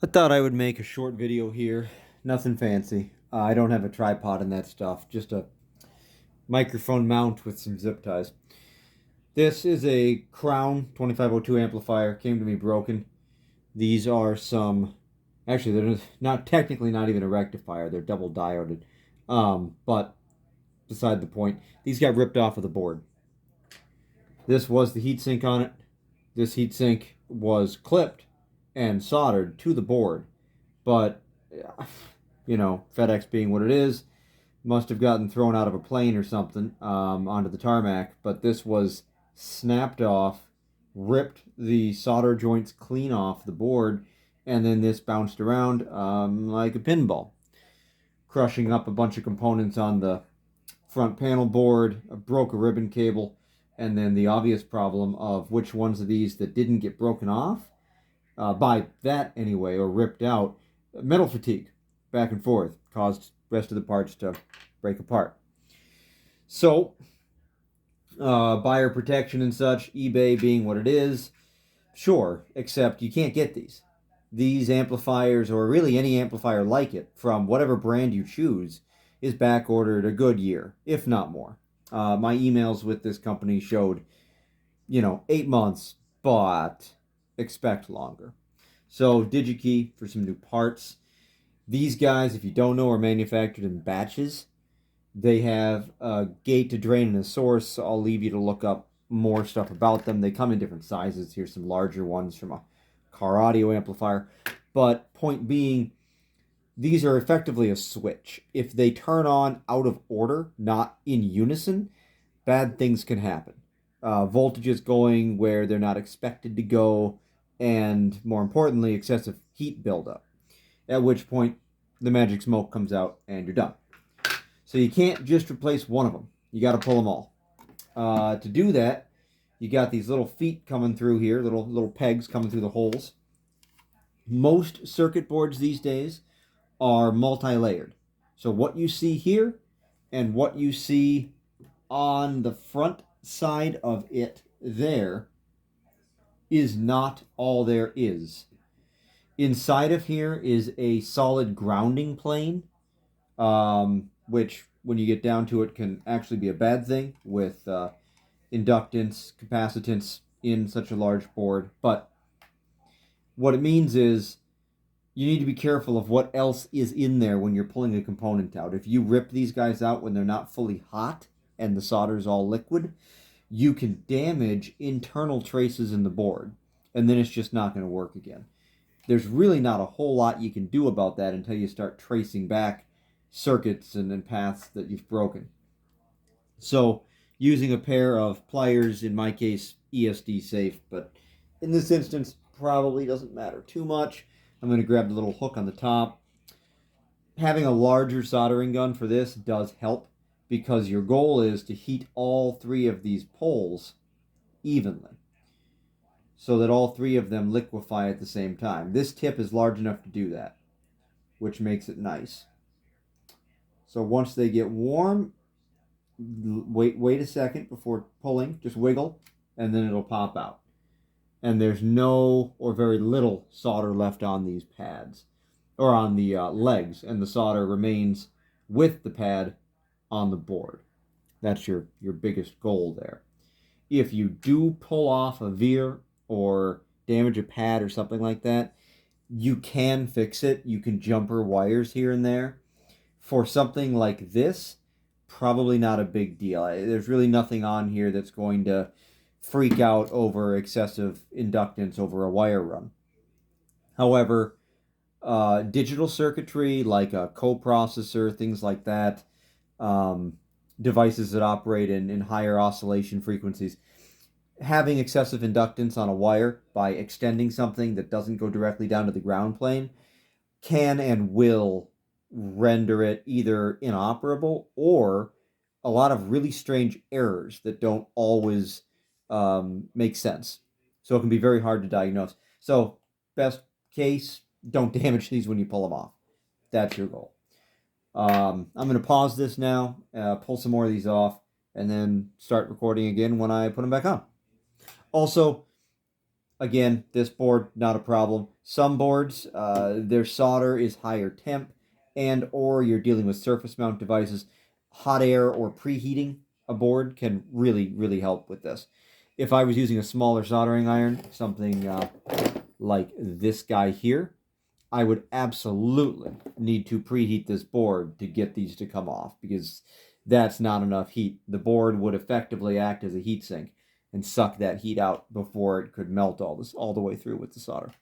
I thought I would make a short video here. Nothing fancy. I don't have a tripod and that stuff. Just a microphone mount with some zip ties. This is a Crown 2502 amplifier. Came to me broken. These are some. Actually, they're not technically not even a rectifier. They're double dioded. But beside the point, these got ripped off of the board. This was the heatsink on it. This heatsink was clipped and soldered to the board, but FedEx being what it is, must have gotten thrown out of a plane or something onto the tarmac. But this was snapped off, ripped the solder joints clean off the board, and then this bounced around like a pinball, crushing up a bunch of components on the front panel board, broke a ribbon cable, and then the obvious problem of which ones of these that didn't get broken off, by that anyway, or ripped out, metal fatigue back and forth caused rest of the parts to break apart. So, buyer protection and such, eBay being what it is, sure, except you can't get these. These amplifiers, or really any amplifier like it, from whatever brand you choose, is back ordered a good year, if not more. My emails with this company showed, 8 months, but expect longer. So, DigiKey for some new parts. These guys, if you don't know, are manufactured in batches. They have a gate to drain and a source. So I'll leave you to look up more stuff about them. They come in different sizes. Here's some larger ones from a car audio amplifier. But point being, these are effectively a switch. If they turn on out of order, not in unison, bad things can happen. Voltages going where they're not expected to go, and more importantly, excessive heat buildup. At which point, the magic smoke comes out and you're done. So you can't just replace one of them. You got to pull them all. To do that, you got these little feet coming through here, little pegs coming through the holes. Most circuit boards these days are multi-layered. So what you see here and what you see on the front side of it there is not all there is. Inside of here is a solid grounding plane, which when you get down to it can actually be a bad thing with inductance, capacitance in such a large board. But what it means is you need to be careful of what else is in there when you're pulling a component out. If you rip these guys out when they're not fully hot and the solder is all liquid, you can damage internal traces in the board, and then it's just not going to work again. There's really not a whole lot you can do about that until you start tracing back circuits and paths that you've broken. So, using a pair of pliers, in my case, ESD safe, but in this instance, probably doesn't matter too much. I'm going to grab the little hook on the top. Having a larger soldering gun for this does help because your goal is to heat all three of these poles evenly so that all three of them liquefy at the same time. This tip is large enough to do that, which makes it nice. So once they get warm, wait a second before pulling, just wiggle, and then it'll pop out. And there's no or very little solder left on these pads or on the legs, and the solder remains with the pad on the board. That's your biggest goal there. If you do pull off a veer or damage a pad or something like that, you can fix it. You can jumper wires here and there. For something like this, probably not a big deal. There's really nothing on here that's going to freak out over excessive inductance over a wire run. However, digital circuitry like a coprocessor, things like that, um, devices that operate in higher oscillation frequencies, having excessive inductance on a wire by extending something that doesn't go directly down to the ground plane can and will render it either inoperable or a lot of really strange errors that don't always make sense. So it can be very hard to diagnose. So, best case, don't damage these when you pull them off. That's your goal. I'm going to pause this now, pull some more of these off, and then start recording again when I put them back on. Also, Again, this board, not a problem. Some boards, their solder is higher temp, and or you're dealing with surface mount devices. Hot air or preheating a board can really, really help with this. If I was using a smaller soldering iron, something like this guy here, I would absolutely need to preheat this board to get these to come off, because that's not enough heat. The board would effectively act as a heat sink and suck that heat out before it could melt all the way through with the solder.